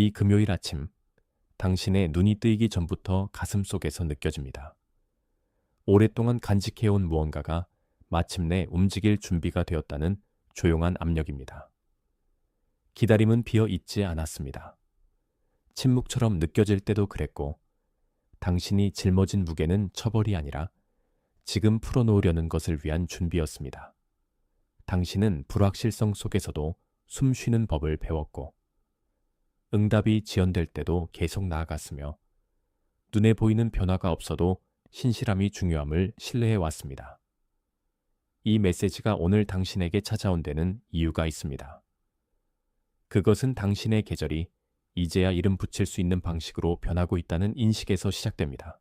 이 금요일 아침, 당신의 눈이 뜨이기 전부터 가슴속에서 느껴집니다. 오랫동안 간직해온 무언가가 마침내 움직일 준비가 되었다는 조용한 압력입니다. 기다림은 비어 있지 않았습니다. 침묵처럼 느껴질 때도 그랬고, 당신이 짊어진 무게는 처벌이 아니라 지금 풀어놓으려는 것을 위한 준비였습니다. 당신은 불확실성 속에서도 숨 쉬는 법을 배웠고, 응답이 지연될 때도 계속 나아갔으며, 눈에 보이는 변화가 없어도 신실함이 중요함을 신뢰해 왔습니다. 이 메시지가 오늘 당신에게 찾아온 데는 이유가 있습니다. 그것은 당신의 계절이 이제야 이름 붙일 수 있는 방식으로 변하고 있다는 인식에서 시작됩니다.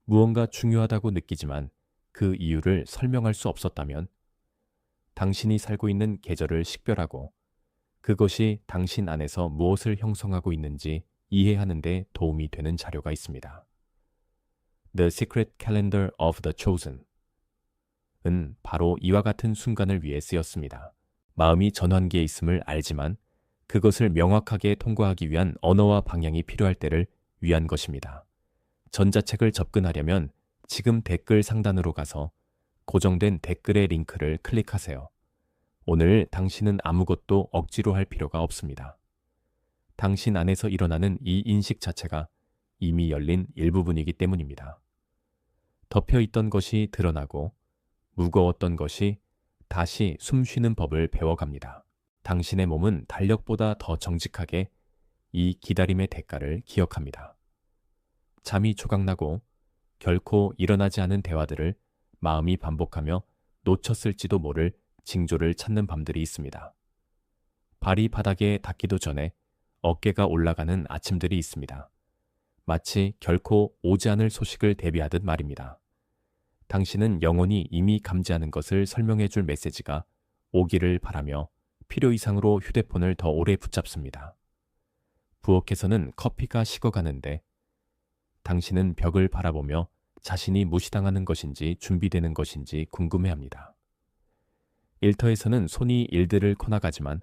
무언가 중요하다고 느끼지만 그 이유를 설명할 수 없었다면, 당신이 살고 있는 계절을 식별하고 그것이 당신 안에서 무엇을 형성하고 있는지 이해하는 데 도움이 되는 자료가 있습니다. The Secret Calendar of the Chosen 은 바로 이와 같은 순간을 위해 쓰였습니다. 마음이 전환기에 있음을 알지만 그것을 명확하게 통과하기 위한 언어와 방향이 필요할 때를 위한 것입니다. 전자책을 접근하려면 지금 댓글 상단으로 가서 고정된 댓글의 링크를 클릭하세요. 오늘 당신은 아무것도 억지로 할 필요가 없습니다. 당신 안에서 일어나는 이 인식 자체가 이미 열린 일부분이기 때문입니다. 덮여있던 것이 드러나고 무거웠던 것이 다시 숨 쉬는 법을 배워갑니다. 당신의 몸은 달력보다 더 정직하게 이 기다림의 대가를 기억합니다. 잠이 조각나고 결코 일어나지 않은 대화들을 마음이 반복하며 놓쳤을지도 모를 징조를 찾는 밤들이 있습니다. 발이 바닥에 닿기도 전에 어깨가 올라가는 아침들이 있습니다. 마치 결코 오지 않을 소식을 대비하듯 말입니다. 당신은 영혼이 이미 감지하는 것을 설명해 줄 메시지가 오기를 바라며 필요 이상으로 휴대폰을 더 오래 붙잡습니다. 부엌에서는 커피가 식어가는데 당신은 벽을 바라보며 자신이 무시당하는 것인지 준비되는 것인지 궁금해합니다. 일터에서는 손이 일들을 커나가지만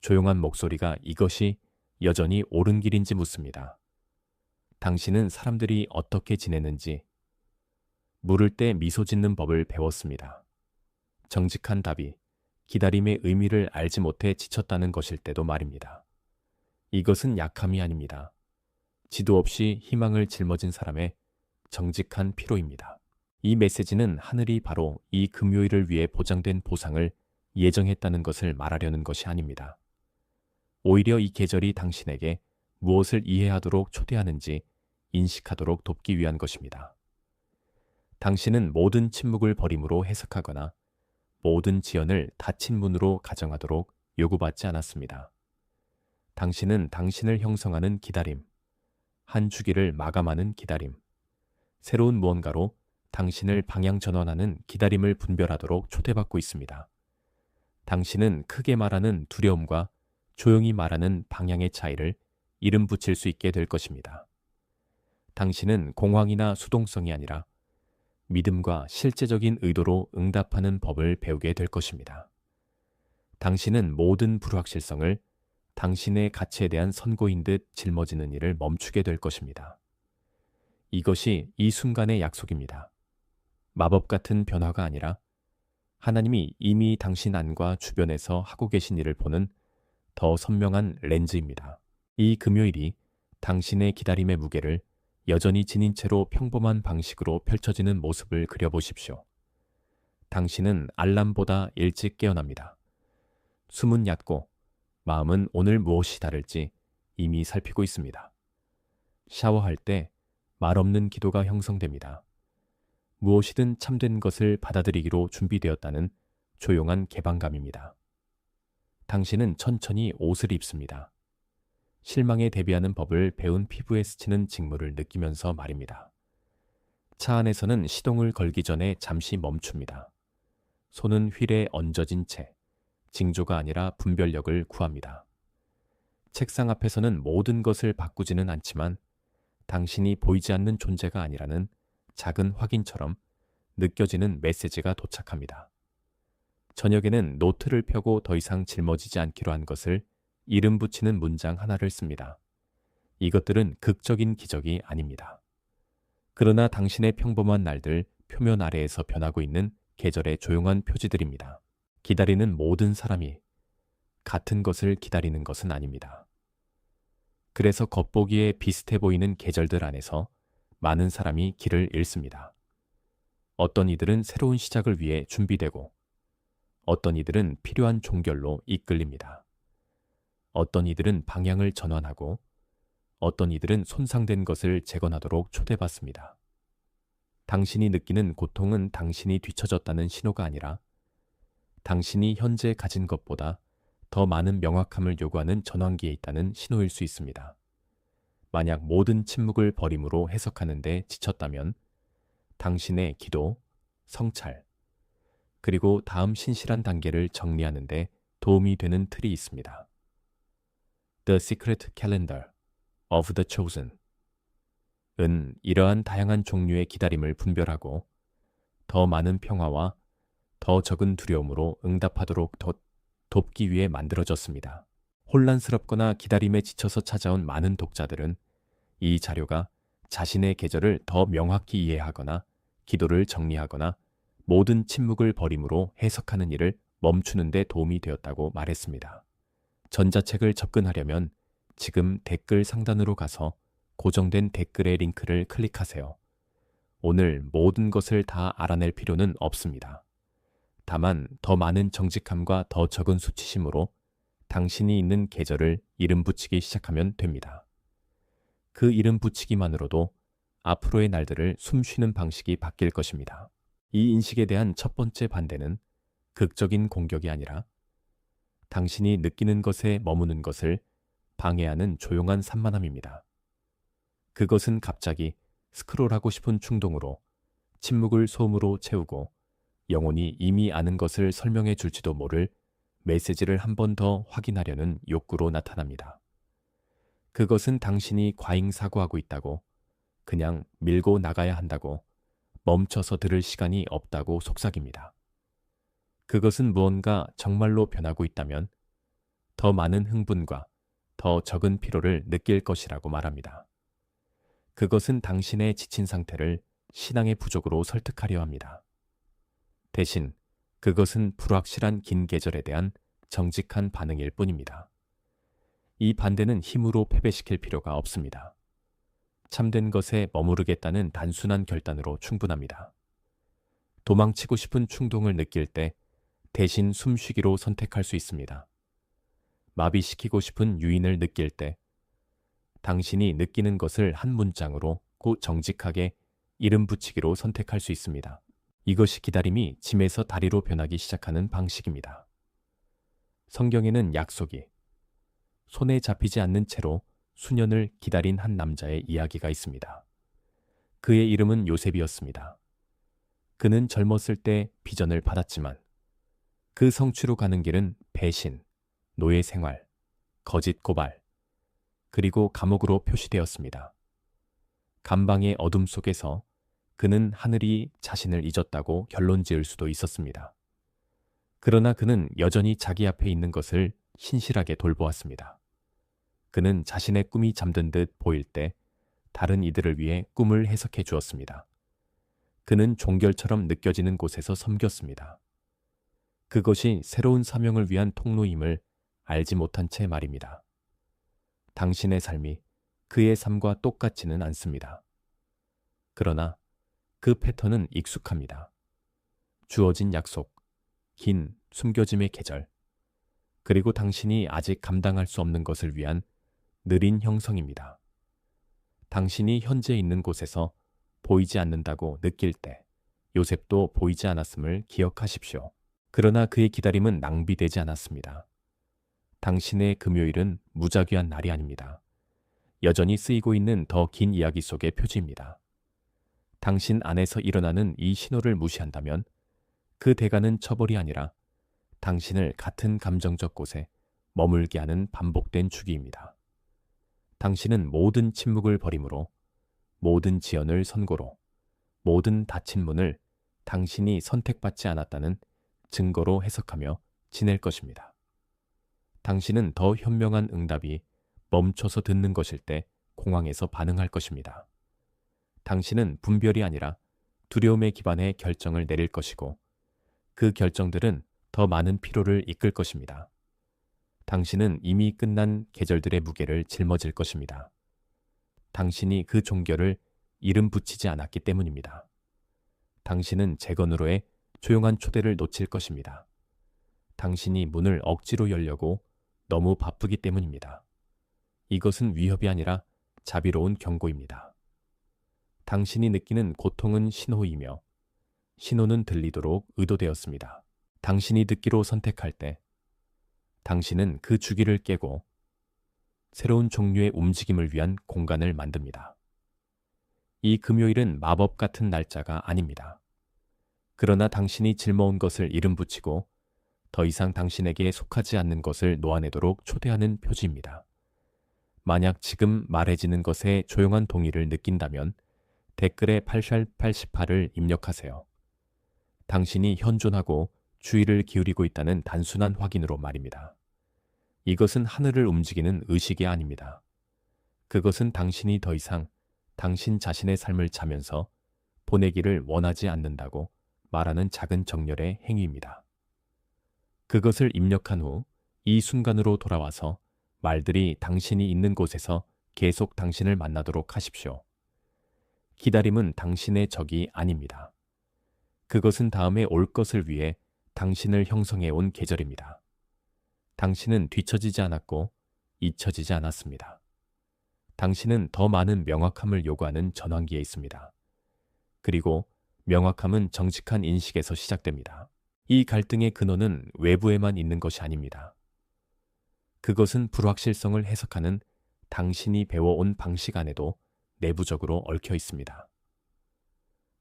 조용한 목소리가 이것이 여전히 옳은 길인지 묻습니다. 당신은 사람들이 어떻게 지내는지, 물을 때 미소 짓는 법을 배웠습니다. 정직한 답이 기다림의 의미를 알지 못해 지쳤다는 것일 때도 말입니다. 이것은 약함이 아닙니다. 지도 없이 희망을 짊어진 사람의 정직한 피로입니다. 이 메시지는 하늘이 바로 이 금요일을 위해 보장된 보상을 예정했다는 것을 말하려는 것이 아닙니다. 오히려 이 계절이 당신에게 무엇을 이해하도록 초대하는지 인식하도록 돕기 위한 것입니다. 당신은 모든 침묵을 버림으로 해석하거나 모든 지연을 닫힌 문으로 가정하도록 요구받지 않았습니다. 당신은 당신을 형성하는 기다림, 한 주기를 마감하는 기다림, 새로운 무언가로 당신을 방향 전환하는 기다림을 분별하도록 초대받고 있습니다. 당신은 크게 말하는 두려움과 조용히 말하는 방향의 차이를 이름 붙일 수 있게 될 것입니다. 당신은 공황이나 수동성이 아니라 믿음과 실제적인 의도로 응답하는 법을 배우게 될 것입니다. 당신은 모든 불확실성을 당신의 가치에 대한 선고인 듯 짊어지는 일을 멈추게 될 것입니다. 이것이 이 순간의 약속입니다. 마법 같은 변화가 아니라 하나님이 이미 당신 안과 주변에서 하고 계신 일을 보는 더 선명한 렌즈입니다. 이 금요일이 당신의 기다림의 무게를 여전히 지닌 채로 평범한 방식으로 펼쳐지는 모습을 그려보십시오. 당신은 알람보다 일찍 깨어납니다. 숨은 얕고 마음은 오늘 무엇이 다를지 이미 살피고 있습니다. 샤워할 때 말 없는 기도가 형성됩니다. 무엇이든 참된 것을 받아들이기로 준비되었다는 조용한 개방감입니다. 당신은 천천히 옷을 입습니다. 실망에 대비하는 법을 배운 피부에 스치는 직물을 느끼면서 말입니다. 차 안에서는 시동을 걸기 전에 잠시 멈춥니다. 손은 휠에 얹어진 채 징조가 아니라 분별력을 구합니다. 책상 앞에서는 모든 것을 바꾸지는 않지만 당신이 보이지 않는 존재가 아니라는 작은 확인처럼 느껴지는 메시지가 도착합니다. 저녁에는 노트를 펴고 더 이상 짊어지지 않기로 한 것을 이름 붙이는 문장 하나를 씁니다. 이것들은 극적인 기적이 아닙니다. 그러나 당신의 평범한 날들 표면 아래에서 변하고 있는 계절의 조용한 표지들입니다. 기다리는 모든 사람이 같은 것을 기다리는 것은 아닙니다. 그래서 겉보기에 비슷해 보이는 계절들 안에서 많은 사람이 길을 잃습니다. 어떤 이들은 새로운 시작을 위해 준비되고, 어떤 이들은 필요한 종결로 이끌립니다. 어떤 이들은 방향을 전환하고, 어떤 이들은 손상된 것을 재건하도록 초대받습니다. 당신이 느끼는 고통은 당신이 뒤처졌다는 신호가 아니라 당신이 현재 가진 것보다 더 많은 명확함을 요구하는 전환기에 있다는 신호일 수 있습니다. 만약 모든 침묵을 버림으로 해석하는 데 지쳤다면 당신의 기도, 성찰, 그리고 다음 신실한 단계를 정리하는 데 도움이 되는 틀이 있습니다. The Secret Calendar of the Chosen 은 이러한 다양한 종류의 기다림을 분별하고 더 많은 평화와 더 적은 두려움으로 응답하도록 돕기 위해 만들어졌습니다. 혼란스럽거나 기다림에 지쳐서 찾아온 많은 독자들은 이 자료가 자신의 계절을 더 명확히 이해하거나 기도를 정리하거나 모든 침묵을 버림으로 해석하는 일을 멈추는 데 도움이 되었다고 말했습니다. 전자책을 접근하려면 지금 댓글 상단으로 가서 고정된 댓글의 링크를 클릭하세요. 오늘 모든 것을 다 알아낼 필요는 없습니다. 다만 더 많은 정직함과 더 적은 수치심으로 당신이 있는 계절을 이름 붙이기 시작하면 됩니다. 그 이름 붙이기만으로도 앞으로의 날들을 숨쉬는 방식이 바뀔 것입니다. 이 인식에 대한 첫 번째 반대는 극적인 공격이 아니라 당신이 느끼는 것에 머무는 것을 방해하는 조용한 산만함입니다. 그것은 갑자기 스크롤하고 싶은 충동으로 침묵을 소음으로 채우고 영혼이 이미 아는 것을 설명해 줄지도 모를 메시지를 한 번 더 확인하려는 욕구로 나타납니다. 그것은 당신이 과잉사고하고 있다고, 그냥 밀고 나가야 한다고, 멈춰서 들을 시간이 없다고 속삭입니다. 그것은 무언가 정말로 변하고 있다면 더 많은 흥분과 더 적은 피로를 느낄 것이라고 말합니다. 그것은 당신의 지친 상태를 신앙의 부족으로 설득하려 합니다. 대신 그것은 불확실한 긴 계절에 대한 정직한 반응일 뿐입니다. 이 반대는 힘으로 패배시킬 필요가 없습니다. 참된 것에 머무르겠다는 단순한 결단으로 충분합니다. 도망치고 싶은 충동을 느낄 때 대신 숨쉬기로 선택할 수 있습니다. 마비시키고 싶은 유인을 느낄 때 당신이 느끼는 것을 한 문장으로 곧 정직하게 이름 붙이기로 선택할 수 있습니다. 이것이 기다림이 짐에서 다리로 변하기 시작하는 방식입니다. 성경에는 약속이 손에 잡히지 않는 채로 수년을 기다린 한 남자의 이야기가 있습니다. 그의 이름은 요셉이었습니다. 그는 젊었을 때 비전을 받았지만 그 성취로 가는 길은 배신, 노예 생활, 거짓 고발, 그리고 감옥으로 표시되었습니다. 감방의 어둠 속에서 그는 하늘이 자신을 잊었다고 결론 지을 수도 있었습니다. 그러나 그는 여전히 자기 앞에 있는 것을 신실하게 돌보았습니다. 그는 자신의 꿈이 잠든 듯 보일 때 다른 이들을 위해 꿈을 해석해 주었습니다. 그는 종결처럼 느껴지는 곳에서 섬겼습니다. 그것이 새로운 사명을 위한 통로임을 알지 못한 채 말입니다. 당신의 삶이 그의 삶과 똑같지는 않습니다. 그러나 그 패턴은 익숙합니다. 주어진 약속, 긴 숨겨짐의 계절, 그리고 당신이 아직 감당할 수 없는 것을 위한 느린 형성입니다. 당신이 현재 있는 곳에서 보이지 않는다고 느낄 때 요셉도 보이지 않았음을 기억하십시오. 그러나 그의 기다림은 낭비되지 않았습니다. 당신의 금요일은 무작위한 날이 아닙니다. 여전히 쓰이고 있는 더 긴 이야기 속의 표지입니다. 당신 안에서 일어나는 이 신호를 무시한다면 그 대가는 처벌이 아니라 당신을 같은 감정적 곳에 머물게 하는 반복된 주기입니다. 당신은 모든 침묵을 버림으로, 모든 지연을 선고로, 모든 닫힌 문을 당신이 선택받지 않았다는 증거로 해석하며 지낼 것입니다. 당신은 더 현명한 응답이 멈춰서 듣는 것일 때 공황에서 반응할 것입니다. 당신은 분별이 아니라 두려움에 기반해 결정을 내릴 것이고 그 결정들은 더 많은 피로를 이끌 것입니다. 당신은 이미 끝난 계절들의 무게를 짊어질 것입니다. 당신이 그 종결을 이름 붙이지 않았기 때문입니다. 당신은 재건으로의 조용한 초대를 놓칠 것입니다. 당신이 문을 억지로 열려고 너무 바쁘기 때문입니다. 이것은 위협이 아니라 자비로운 경고입니다. 당신이 느끼는 고통은 신호이며 신호는 들리도록 의도되었습니다. 당신이 듣기로 선택할 때 당신은 그 주기를 깨고 새로운 종류의 움직임을 위한 공간을 만듭니다. 이 금요일은 마법 같은 날짜가 아닙니다. 그러나 당신이 짊어온 것을 이름 붙이고 더 이상 당신에게 속하지 않는 것을 놓아내도록 초대하는 표지입니다. 만약 지금 말해지는 것에 조용한 동의를 느낀다면 댓글에 8888을 입력하세요. 당신이 현존하고 주의를 기울이고 있다는 단순한 확인으로 말입니다. 이것은 하늘을 움직이는 의식이 아닙니다. 그것은 당신이 더 이상 당신 자신의 삶을 자면서 보내기를 원하지 않는다고 말하는 작은 정렬의 행위입니다. 그것을 입력한 후 이 순간으로 돌아와서 말들이 당신이 있는 곳에서 계속 당신을 만나도록 하십시오. 기다림은 당신의 적이 아닙니다. 그것은 다음에 올 것을 위해 당신을 형성해 온 계절입니다. 당신은 뒤처지지 않았고 잊혀지지 않았습니다. 당신은 더 많은 명확함을 요구하는 전환기에 있습니다. 그리고 명확함은 정직한 인식에서 시작됩니다. 이 갈등의 근원은 외부에만 있는 것이 아닙니다. 그것은 불확실성을 해석하는 당신이 배워온 방식 안에도 내부적으로 얽혀 있습니다.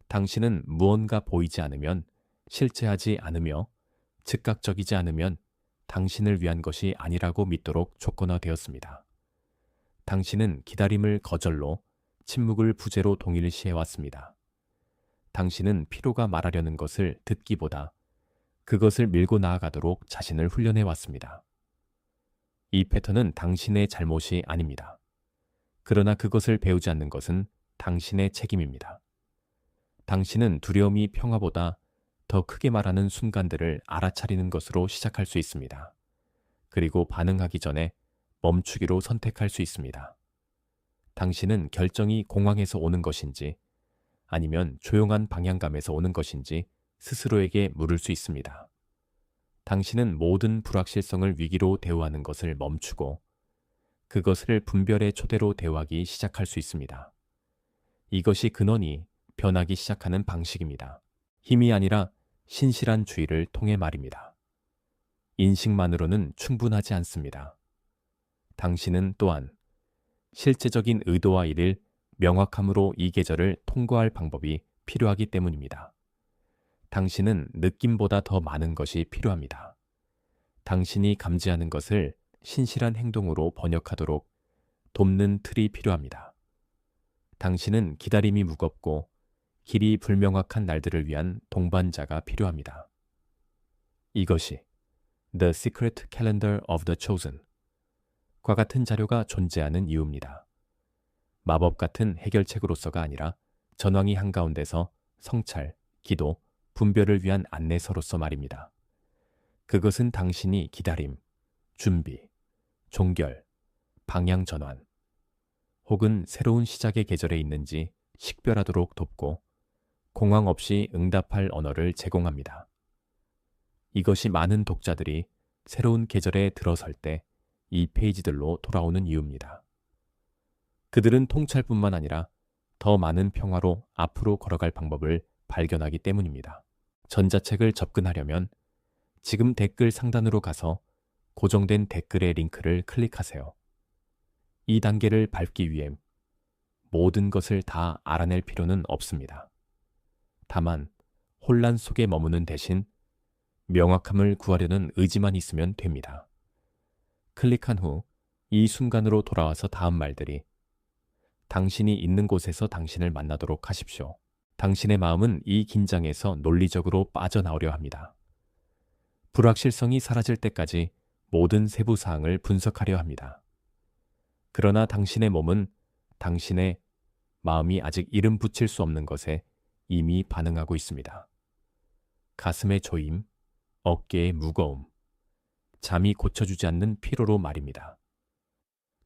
당신은 무언가 보이지 않으면, 실제하지 않으며, 즉각적이지 않으면 당신을 위한 것이 아니라고 믿도록 조건화되었습니다. 당신은 기다림을 거절로, 침묵을 부재로 동일시해왔습니다. 당신은 피로가 말하려는 것을 듣기보다 그것을 밀고 나아가도록 자신을 훈련해왔습니다. 이 패턴은 당신의 잘못이 아닙니다. 그러나 그것을 배우지 않는 것은 당신의 책임입니다. 당신은 두려움이 평화보다 더 크게 말하는 순간들을 알아차리는 것으로 시작할 수 있습니다. 그리고 반응하기 전에 멈추기로 선택할 수 있습니다. 당신은 결정이 공황에서 오는 것인지 아니면 조용한 방향감에서 오는 것인지 스스로에게 물을 수 있습니다. 당신은 모든 불확실성을 위기로 대우하는 것을 멈추고 그것을 분별의 초대로 대우하기 시작할 수 있습니다. 이것이 근원이 변하기 시작하는 방식입니다. 힘이 아니라 신실한 주의를 통해 말입니다. 인식만으로는 충분하지 않습니다. 당신은 또한 실제적인 의도와 일을 명확함으로 이 계절을 통과할 방법이 필요하기 때문입니다. 당신은 느낌보다 더 많은 것이 필요합니다. 당신이 감지하는 것을 신실한 행동으로 번역하도록 돕는 틀이 필요합니다. 당신은 기다림이 무겁고 길이 불명확한 날들을 위한 동반자가 필요합니다. 이것이 The Secret Calendar of the Chosen 과 같은 자료가 존재하는 이유입니다. 마법 같은 해결책으로서가 아니라 전황이 한가운데서 성찰, 기도, 분별을 위한 안내서로서 말입니다. 그것은 당신이 기다림, 준비, 종결, 방향 전환, 혹은 새로운 시작의 계절에 있는지 식별하도록 돕고 공황 없이 응답할 언어를 제공합니다. 이것이 많은 독자들이 새로운 계절에 들어설 때 이 페이지들로 돌아오는 이유입니다. 그들은 통찰뿐만 아니라 더 많은 평화로 앞으로 걸어갈 방법을 발견하기 때문입니다. 전자책을 접근하려면 지금 댓글 상단으로 가서 고정된 댓글의 링크를 클릭하세요. 이 단계를 밟기 위해 모든 것을 다 알아낼 필요는 없습니다. 다만 혼란 속에 머무는 대신 명확함을 구하려는 의지만 있으면 됩니다. 클릭한 후 이 순간으로 돌아와서 다음 말들이 당신이 있는 곳에서 당신을 만나도록 하십시오. 당신의 마음은 이 긴장에서 논리적으로 빠져나오려 합니다. 불확실성이 사라질 때까지 모든 세부 사항을 분석하려 합니다. 그러나 당신의 몸은 당신의 마음이 아직 이름 붙일 수 없는 것에 이미 반응하고 있습니다. 가슴의 조임, 어깨의 무거움, 잠이 고쳐주지 않는 피로로 말입니다.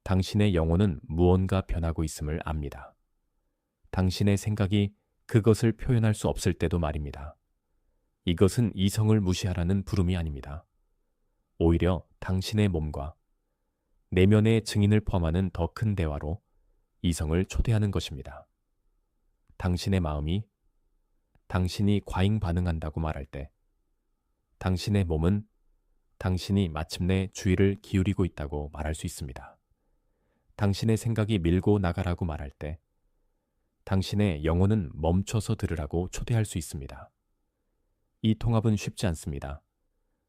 당신의 영혼은 무언가 변하고 있음을 압니다. 당신의 생각이 그것을 표현할 수 없을 때도 말입니다. 이것은 이성을 무시하라는 부름이 아닙니다. 오히려 당신의 몸과 내면의 증인을 포함하는 더 큰 대화로 이성을 초대하는 것입니다. 당신의 마음이 당신이 과잉 반응한다고 말할 때, 당신의 몸은 당신이 마침내 주의를 기울이고 있다고 말할 수 있습니다. 당신의 생각이 밀고 나가라고 말할 때, 당신의 영혼은 멈춰서 들으라고 초대할 수 있습니다. 이 통합은 쉽지 않습니다.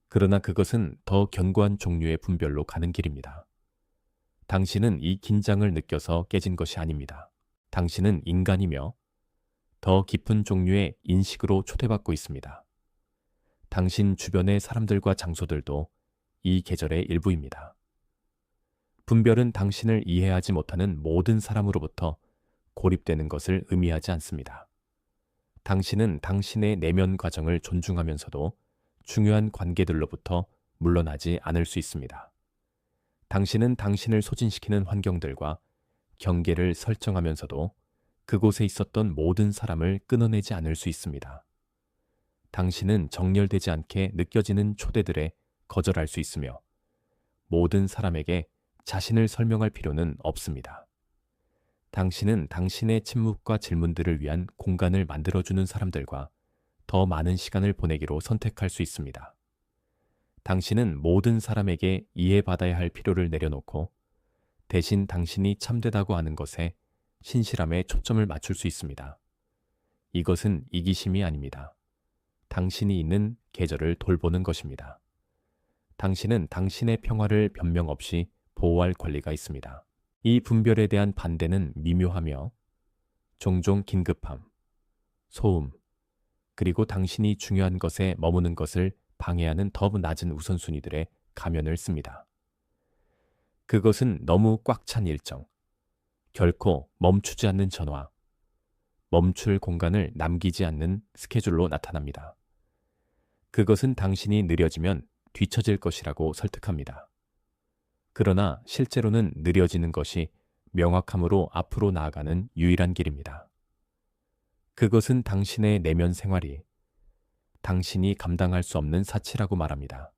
그러나 그것은 더 견고한 종류의 분별로 가는 길입니다. 당신은 이 긴장을 느껴서 깨진 것이 아닙니다. 당신은 인간이며 더 깊은 종류의 인식으로 초대받고 있습니다. 당신 주변의 사람들과 장소들도 이 계절의 일부입니다. 분별은 당신을 이해하지 못하는 모든 사람으로부터 고립되는 것을 의미하지 않습니다. 당신은 당신의 내면 과정을 존중하면서도 중요한 관계들로부터 물러나지 않을 수 있습니다. 당신은 당신을 소진시키는 환경들과 경계를 설정하면서도 그곳에 있었던 모든 사람을 끊어내지 않을 수 있습니다. 당신은 정렬되지 않게 느껴지는 초대들에 거절할 수 있으며 모든 사람에게 자신을 설명할 필요는 없습니다. 당신은 당신의 침묵과 질문들을 위한 공간을 만들어주는 사람들과 더 많은 시간을 보내기로 선택할 수 있습니다. 당신은 모든 사람에게 이해받아야 할 필요를 내려놓고 대신 당신이 참되다고 하는 것에 신실함에 초점을 맞출 수 있습니다. 이것은 이기심이 아닙니다. 당신이 있는 계절을 돌보는 것입니다. 당신은 당신의 평화를 변명 없이 보호할 권리가 있습니다. 이 분별에 대한 반대는 미묘하며 종종 긴급함, 소음, 그리고 당신이 중요한 것에 머무는 것을 방해하는 더 낮은 우선순위들의 가면을 씁니다. 그것은 너무 꽉 찬 일정, 결코 멈추지 않는 전화, 멈출 공간을 남기지 않는 스케줄로 나타납니다. 그것은 당신이 느려지면 뒤처질 것이라고 설득합니다. 그러나 실제로는 느려지는 것이 명확함으로 앞으로 나아가는 유일한 길입니다. 그것은 당신의 내면 생활이 당신이 감당할 수 없는 사치라고 말합니다.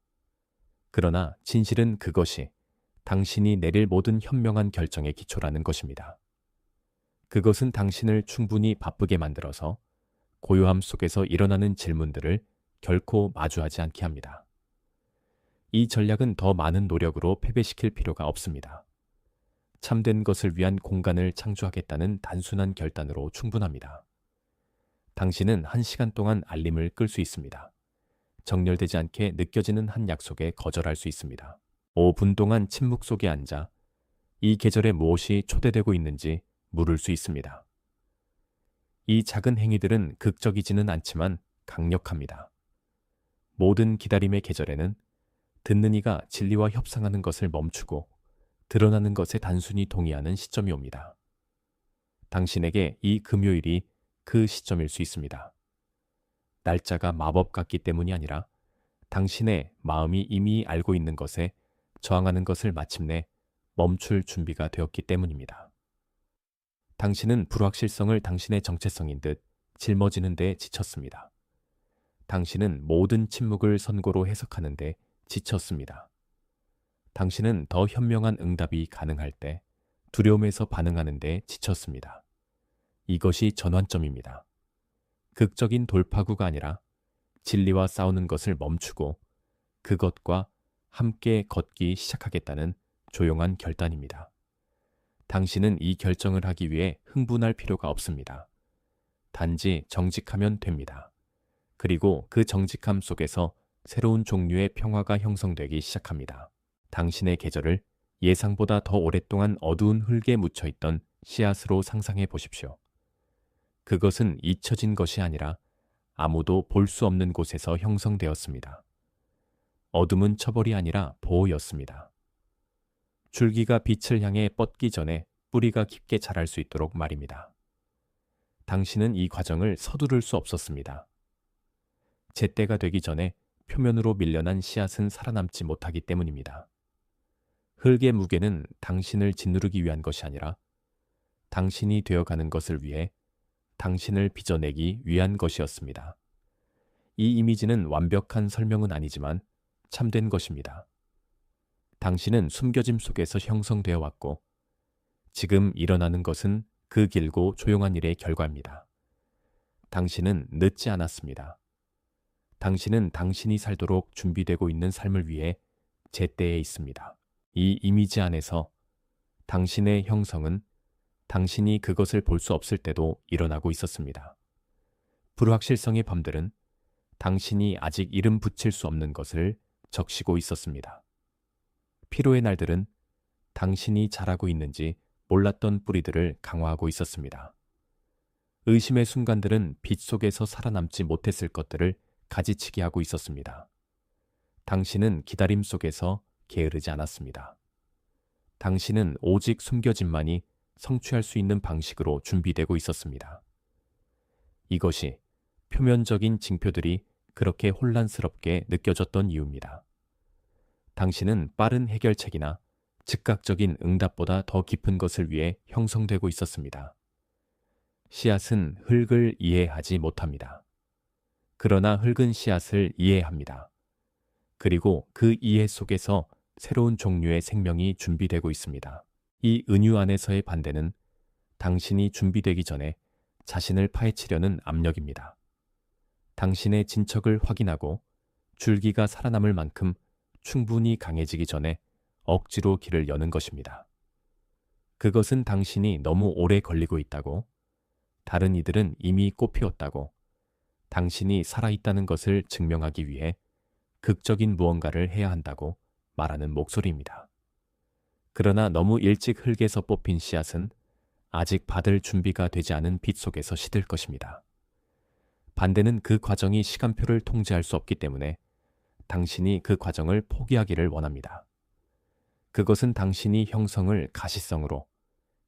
그러나 진실은 그것이 당신이 내릴 모든 현명한 결정의 기초라는 것입니다. 그것은 당신을 충분히 바쁘게 만들어서 고요함 속에서 일어나는 질문들을 결코 마주하지 않게 합니다. 이 전략은 더 많은 노력으로 패배시킬 필요가 없습니다. 참된 것을 위한 공간을 창조하겠다는 단순한 결단으로 충분합니다. 당신은 1시간 동안 알림을 끌 수 있습니다. 정렬되지 않게 느껴지는 한 약속에 거절할 수 있습니다. 5분 동안 침묵 속에 앉아 이 계절에 무엇이 초대되고 있는지 물을 수 있습니다. 이 작은 행위들은 극적이지는 않지만 강력합니다. 모든 기다림의 계절에는 듣는 이가 진리와 협상하는 것을 멈추고 드러나는 것에 단순히 동의하는 시점이 옵니다. 당신에게 이 금요일이 그 시점일 수 있습니다. 날짜가 마법 같기 때문이 아니라 당신의 마음이 이미 알고 있는 것에 저항하는 것을 마침내 멈출 준비가 되었기 때문입니다. 당신은 불확실성을 당신의 정체성인 듯 짊어지는 데 지쳤습니다. 당신은 모든 침묵을 선고로 해석하는 데 지쳤습니다. 당신은 더 현명한 응답이 가능할 때 두려움에서 반응하는 데 지쳤습니다. 이것이 전환점입니다. 극적인 돌파구가 아니라 진리와 싸우는 것을 멈추고 그것과 함께 걷기 시작하겠다는 조용한 결단입니다. 당신은 이 결정을 하기 위해 흥분할 필요가 없습니다. 단지 정직하면 됩니다. 그리고 그 정직함 속에서 새로운 종류의 평화가 형성되기 시작합니다. 당신의 계절을 예상보다 더 오랫동안 어두운 흙에 묻혀있던 씨앗으로 상상해 보십시오. 그것은 잊혀진 것이 아니라 아무도 볼 수 없는 곳에서 형성되었습니다. 어둠은 처벌이 아니라 보호였습니다. 줄기가 빛을 향해 뻗기 전에 뿌리가 깊게 자랄 수 있도록 말입니다. 당신은 이 과정을 서두를 수 없었습니다. 제때가 되기 전에 표면으로 밀려난 씨앗은 살아남지 못하기 때문입니다. 흙의 무게는 당신을 짓누르기 위한 것이 아니라 당신이 되어가는 것을 위해 당신을 빚어내기 위한 것이었습니다. 이 이미지는 완벽한 설명은 아니지만 참된 것입니다. 당신은 숨겨짐 속에서 형성되어 왔고 지금 일어나는 것은 그 길고 조용한 일의 결과입니다. 당신은 늦지 않았습니다. 당신은 당신이 살도록 준비되고 있는 삶을 위해 제때에 있습니다. 이 이미지 안에서 당신의 형성은 당신이 그것을 볼 수 없을 때도 일어나고 있었습니다. 불확실성의 밤들은 당신이 아직 이름 붙일 수 없는 것을 적시고 있었습니다. 피로의 날들은 당신이 자라고 있는지 몰랐던 뿌리들을 강화하고 있었습니다. 의심의 순간들은 빛 속에서 살아남지 못했을 것들을 가지치기 하고 있었습니다. 당신은 기다림 속에서 게으르지 않았습니다. 당신은 오직 숨겨짐만이 성취할 수 있는 방식으로 준비되고 있었습니다. 이것이 표면적인 징표들이 그렇게 혼란스럽게 느껴졌던 이유입니다. 당신은 빠른 해결책이나 즉각적인 응답보다 더 깊은 것을 위해 형성되고 있었습니다. 씨앗은 흙을 이해하지 못합니다. 그러나 흙은 씨앗을 이해합니다. 그리고 그 이해 속에서 새로운 종류의 생명이 준비되고 있습니다. 이 은유 안에서의 반대는 당신이 준비되기 전에 자신을 파헤치려는 압력입니다. 당신의 진척을 확인하고 줄기가 살아남을 만큼 충분히 강해지기 전에 억지로 길을 여는 것입니다. 그것은 당신이 너무 오래 걸리고 있다고, 다른 이들은 이미 꽃 피웠다고, 당신이 살아있다는 것을 증명하기 위해 극적인 무언가를 해야 한다고 말하는 목소리입니다. 그러나 너무 일찍 흙에서 뽑힌 씨앗은 아직 받을 준비가 되지 않은 빛 속에서 시들 것입니다. 반대는 그 과정이 시간표를 통제할 수 없기 때문에 당신이 그 과정을 포기하기를 원합니다. 그것은 당신이 형성을 가시성으로,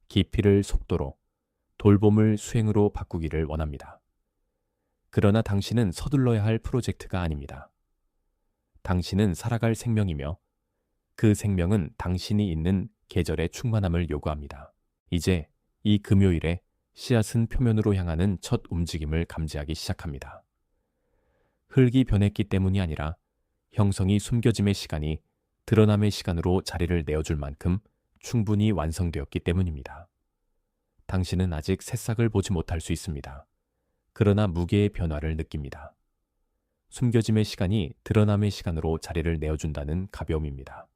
깊이를 속도로, 돌봄을 수행으로 바꾸기를 원합니다. 그러나 당신은 서둘러야 할 프로젝트가 아닙니다. 당신은 살아갈 생명이며 그 생명은 당신이 있는 계절의 충만함을 요구합니다. 이제 이 금요일에 씨앗은 표면으로 향하는 첫 움직임을 감지하기 시작합니다. 흙이 변했기 때문이 아니라 형성이 숨겨짐의 시간이 드러남의 시간으로 자리를 내어줄 만큼 충분히 완성되었기 때문입니다. 당신은 아직 새싹을 보지 못할 수 있습니다. 그러나 무게의 변화를 느낍니다. 숨겨짐의 시간이 드러남의 시간으로 자리를 내어준다는 가벼움입니다.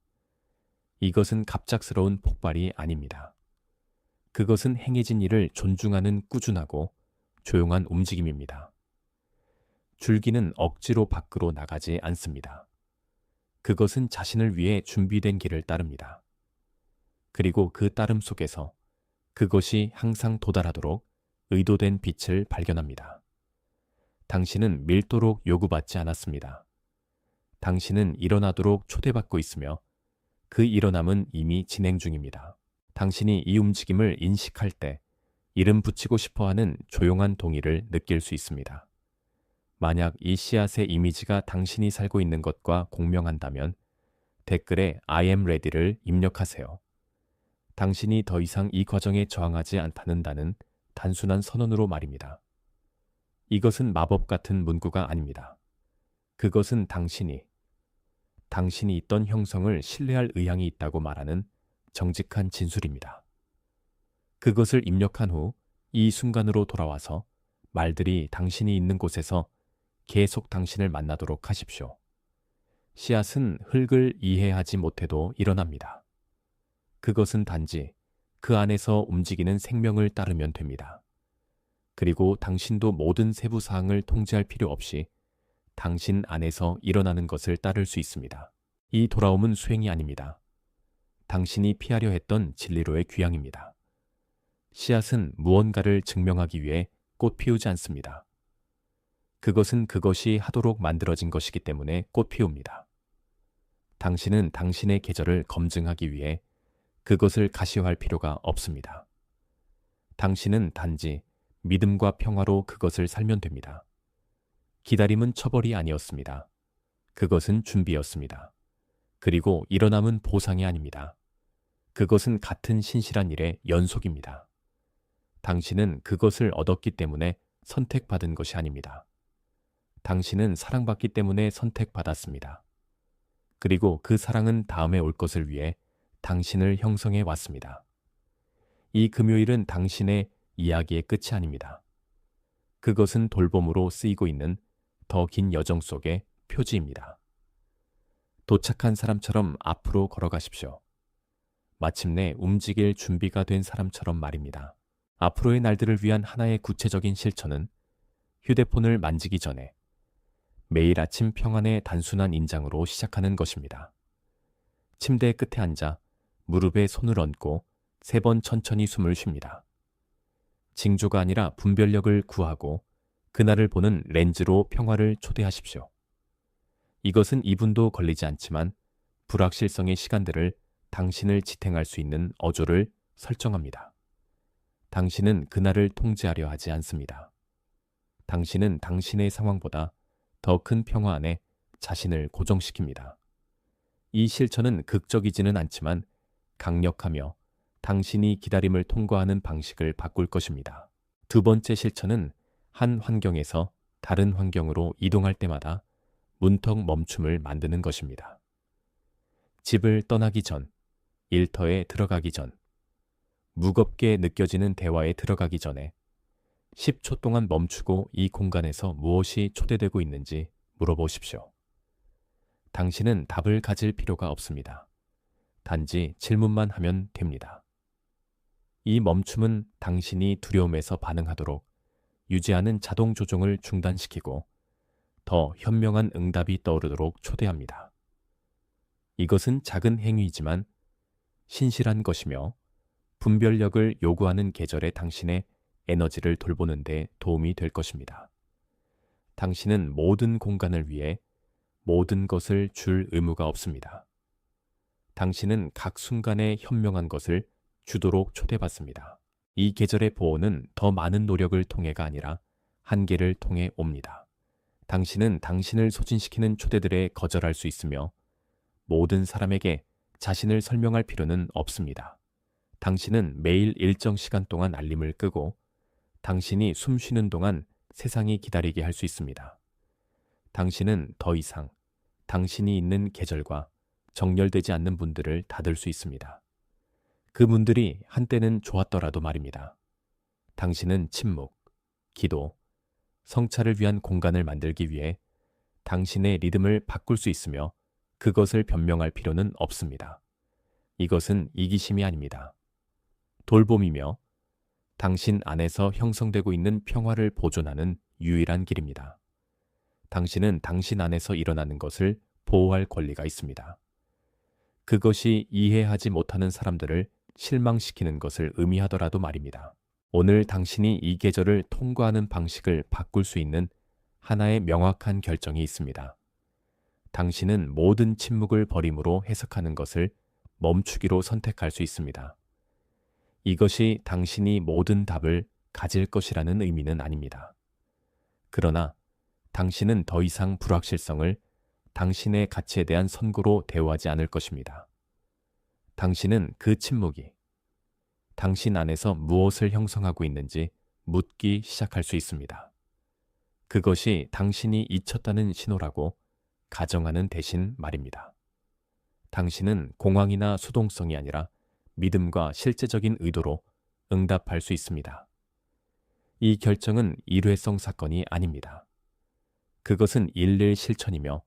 이것은 갑작스러운 폭발이 아닙니다. 그것은 행해진 일을 존중하는 꾸준하고 조용한 움직임입니다. 줄기는 억지로 밖으로 나가지 않습니다. 그것은 자신을 위해 준비된 길을 따릅니다. 그리고 그 따름 속에서 그것이 항상 도달하도록 의도된 빛을 발견합니다. 당신은 밀도록 요구받지 않았습니다. 당신은 일어나도록 초대받고 있으며 그 일어남은 이미 진행 중입니다. 당신이 이 움직임을 인식할 때 이름 붙이고 싶어하는 조용한 동의를 느낄 수 있습니다. 만약 이 씨앗의 이미지가 당신이 살고 있는 것과 공명한다면 댓글에 I am ready를 입력하세요. 당신이 더 이상 이 과정에 저항하지 않다는 단순한 선언으로 말입니다. 이것은 마법 같은 문구가 아닙니다. 그것은 당신이 있던 형성을 신뢰할 의향이 있다고 말하는 정직한 진술입니다. 그것을 입력한 후 이 순간으로 돌아와서 말들이 당신이 있는 곳에서 계속 당신을 만나도록 하십시오. 씨앗은 흙을 이해하지 못해도 일어납니다. 그것은 단지 그 안에서 움직이는 생명을 따르면 됩니다. 그리고 당신도 모든 세부 사항을 통제할 필요 없이 당신 안에서 일어나는 것을 따를 수 있습니다. 이 돌아옴은 수행이 아닙니다. 당신이 피하려 했던 진리로의 귀향입니다. 씨앗은 무언가를 증명하기 위해 꽃 피우지 않습니다. 그것은 그것이 하도록 만들어진 것이기 때문에 꽃 피웁니다. 당신은 당신의 계절을 검증하기 위해 그것을 가시화할 필요가 없습니다. 당신은 단지 믿음과 평화로 그것을 살면 됩니다. 기다림은 처벌이 아니었습니다. 그것은 준비였습니다. 그리고 일어남은 보상이 아닙니다. 그것은 같은 신실한 일의 연속입니다. 당신은 그것을 얻었기 때문에 선택받은 것이 아닙니다. 당신은 사랑받기 때문에 선택받았습니다. 그리고 그 사랑은 다음에 올 것을 위해 당신을 형성해 왔습니다. 이 금요일은 당신의 이야기의 끝이 아닙니다. 그것은 돌봄으로 쓰이고 있는 더 긴 여정 속의 표지입니다. 도착한 사람처럼 앞으로 걸어가십시오. 마침내 움직일 준비가 된 사람처럼 말입니다. 앞으로의 날들을 위한 하나의 구체적인 실천은 휴대폰을 만지기 전에 매일 아침 평안의 단순한 인장으로 시작하는 것입니다. 침대 끝에 앉아 무릎에 손을 얹고 3번 천천히 숨을 쉽니다. 징조가 아니라 분별력을 구하고 그날을 보는 렌즈로 평화를 초대하십시오. 이것은 2분도 걸리지 않지만 불확실성의 시간들을 당신을 지탱할 수 있는 어조를 설정합니다. 당신은 그날을 통제하려 하지 않습니다. 당신은 당신의 상황보다 더 큰 평화 안에 자신을 고정시킵니다. 이 실천은 극적이지는 않지만 강력하며 당신이 기다림을 통과하는 방식을 바꿀 것입니다. 두 번째 실천은 한 환경에서 다른 환경으로 이동할 때마다 문턱 멈춤을 만드는 것입니다. 집을 떠나기 전, 일터에 들어가기 전, 무겁게 느껴지는 대화에 들어가기 전에 10초 동안 멈추고 이 공간에서 무엇이 초대되고 있는지 물어보십시오. 당신은 답을 가질 필요가 없습니다. 단지 질문만 하면 됩니다. 이 멈춤은 당신이 두려움에서 반응하도록 유지하는 자동 조종을 중단시키고 더 현명한 응답이 떠오르도록 초대합니다. 이것은 작은 행위이지만 신실한 것이며 분별력을 요구하는 계절의 당신의 에너지를 돌보는 데 도움이 될 것입니다. 당신은 모든 공간을 위해 모든 것을 줄 의무가 없습니다. 당신은 각 순간의 현명한 것을 주도록 초대받습니다. 이 계절의 보호는 더 많은 노력을 통해가 아니라 한계를 통해 옵니다. 당신은 당신을 소진시키는 초대들에 거절할 수 있으며 모든 사람에게 자신을 설명할 필요는 없습니다. 당신은 매일 일정 시간 동안 알림을 끄고 당신이 숨 쉬는 동안 세상이 기다리게 할 수 있습니다. 당신은 더 이상 당신이 있는 계절과 정렬되지 않는 분들을 닫을 수 있습니다. 그 분들이 한때는 좋았더라도 말입니다. 당신은 침묵, 기도, 성찰을 위한 공간을 만들기 위해 당신의 리듬을 바꿀 수 있으며 그것을 변명할 필요는 없습니다. 이것은 이기심이 아닙니다. 돌봄이며 당신 안에서 형성되고 있는 평화를 보존하는 유일한 길입니다. 당신은 당신 안에서 일어나는 것을 보호할 권리가 있습니다. 그것이 이해하지 못하는 사람들을 실망시키는 것을 의미하더라도 말입니다. 오늘 당신이 이 계절을 통과하는 방식을 바꿀 수 있는 하나의 명확한 결정이 있습니다. 당신은 모든 침묵을 버림으로 해석하는 것을 멈추기로 선택할 수 있습니다. 이것이 당신이 모든 답을 가질 것이라는 의미는 아닙니다. 그러나 당신은 더 이상 불확실성을 당신의 가치에 대한 선고로 대우하지 않을 것입니다. 당신은 그 침묵이 당신 안에서 무엇을 형성하고 있는지 묻기 시작할 수 있습니다. 그것이 당신이 잊혔다는 신호라고 가정하는 대신 말입니다. 당신은 공황이나 수동성이 아니라 믿음과 실제적인 의도로 응답할 수 있습니다. 이 결정은 일회성 사건이 아닙니다. 그것은 일일 실천이며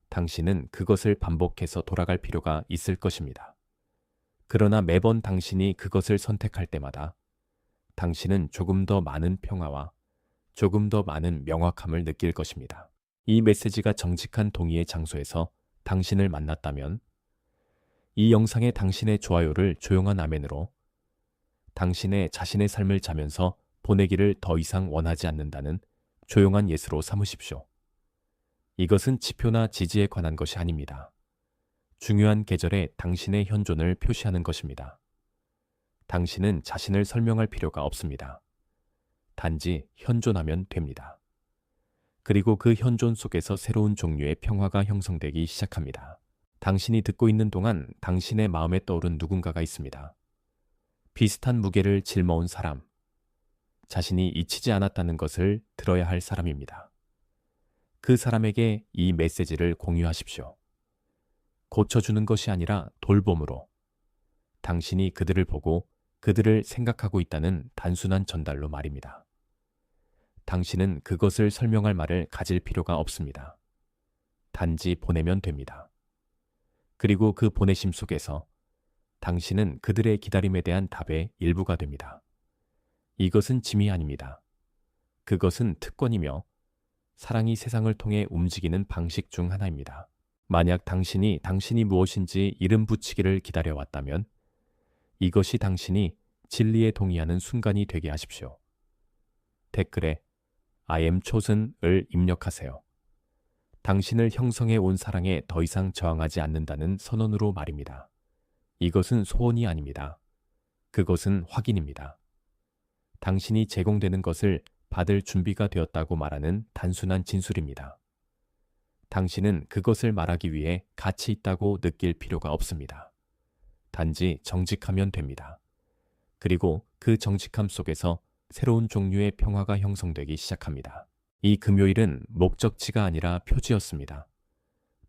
당신은 그것을 반복해서 돌아갈 필요가 있을 것입니다. 그러나 매번 당신이 그것을 선택할 때마다 당신은 조금 더 많은 평화와 조금 더 많은 명확함을 느낄 것입니다. 이 메시지가 정직한 동의의 장소에서 당신을 만났다면 이 영상에 당신의 좋아요를 조용한 아멘으로 당신의 자신의 삶을 자면서 보내기를 더 이상 원하지 않는다는 조용한 예수로 삼으십시오. 이것은 지표나 지지에 관한 것이 아닙니다. 중요한 계절에 당신의 현존을 표시하는 것입니다. 당신은 자신을 설명할 필요가 없습니다. 단지 현존하면 됩니다. 그리고 그 현존 속에서 새로운 종류의 평화가 형성되기 시작합니다. 당신이 듣고 있는 동안 당신의 마음에 떠오른 누군가가 있습니다. 비슷한 무게를 짊어온 사람, 자신이 잊히지 않았다는 것을 들어야 할 사람입니다. 그 사람에게 이 메시지를 공유하십시오. 고쳐주는 것이 아니라 돌봄으로, 당신이 그들을 보고 그들을 생각하고 있다는 단순한 전달로 말입니다. 당신은 그것을 설명할 말을 가질 필요가 없습니다. 단지 보내면 됩니다. 그리고 그 보내심 속에서 당신은 그들의 기다림에 대한 답의 일부가 됩니다. 이것은 짐이 아닙니다. 그것은 특권이며 사랑이 세상을 통해 움직이는 방식 중 하나입니다. 만약 당신이 무엇인지 이름 붙이기를 기다려왔다면 이것이 당신이 진리에 동의하는 순간이 되게 하십시오. 댓글에 I am chosen을 입력하세요. 당신을 형성해 온 사랑에 더 이상 저항하지 않는다는 선언으로 말입니다. 이것은 소원이 아닙니다. 그것은 확인입니다. 당신이 제공되는 것을 받을 준비가 되었다고 말하는 단순한 진술입니다. 당신은 그것을 말하기 위해 가치 있다고 느낄 필요가 없습니다. 단지 정직하면 됩니다. 그리고 그 정직함 속에서 새로운 종류의 평화가 형성되기 시작합니다. 이 금요일은 목적지가 아니라 표지였습니다.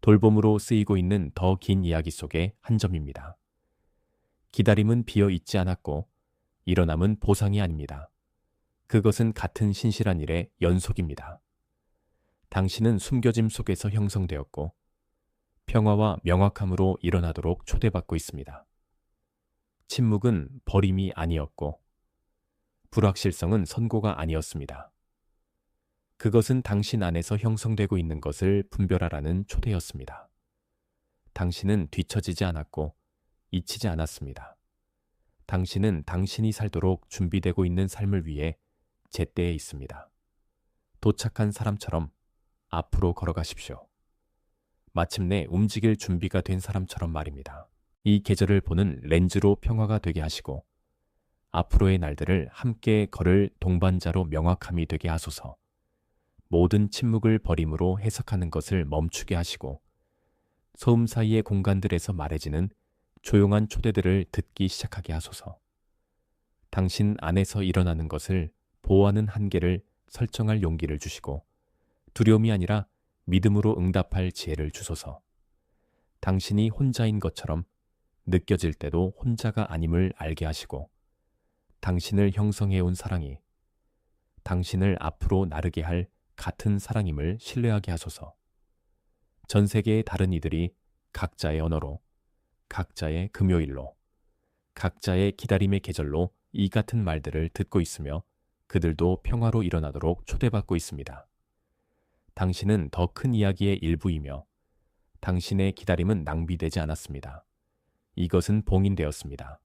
돌봄으로 쓰이고 있는 더 긴 이야기 속의 한 점입니다. 기다림은 비어 있지 않았고 일어남은 보상이 아닙니다. 그것은 같은 신실한 일의 연속입니다. 당신은 숨겨짐 속에서 형성되었고 평화와 명확함으로 일어나도록 초대받고 있습니다. 침묵은 버림이 아니었고 불확실성은 선고가 아니었습니다. 그것은 당신 안에서 형성되고 있는 것을 분별하라는 초대였습니다. 당신은 뒤처지지 않았고 잊히지 않았습니다. 당신은 당신이 살도록 준비되고 있는 삶을 위해 제때에 있습니다. 도착한 사람처럼 앞으로 걸어가십시오. 마침내 움직일 준비가 된 사람처럼 말입니다. 이 계절을 보는 렌즈로 평화가 되게 하시고 앞으로의 날들을 함께 걸을 동반자로 명확함이 되게 하소서. 모든 침묵을 버림으로 해석하는 것을 멈추게 하시고 소음 사이의 공간들에서 말해지는 조용한 초대들을 듣기 시작하게 하소서. 당신 안에서 일어나는 것을 보호하는 한계를 설정할 용기를 주시고 두려움이 아니라 믿음으로 응답할 지혜를 주소서. 당신이 혼자인 것처럼 느껴질 때도 혼자가 아님을 알게 하시고 당신을 형성해온 사랑이 당신을 앞으로 나르게 할 같은 사랑임을 신뢰하게 하소서. 전 세계의 다른 이들이 각자의 언어로, 각자의 금요일로, 각자의 기다림의 계절로 이 같은 말들을 듣고 있으며 그들도 평화로 일어나도록 초대받고 있습니다. 당신은 더 큰 이야기의 일부이며 당신의 기다림은 낭비되지 않았습니다. 이것은 봉인되었습니다.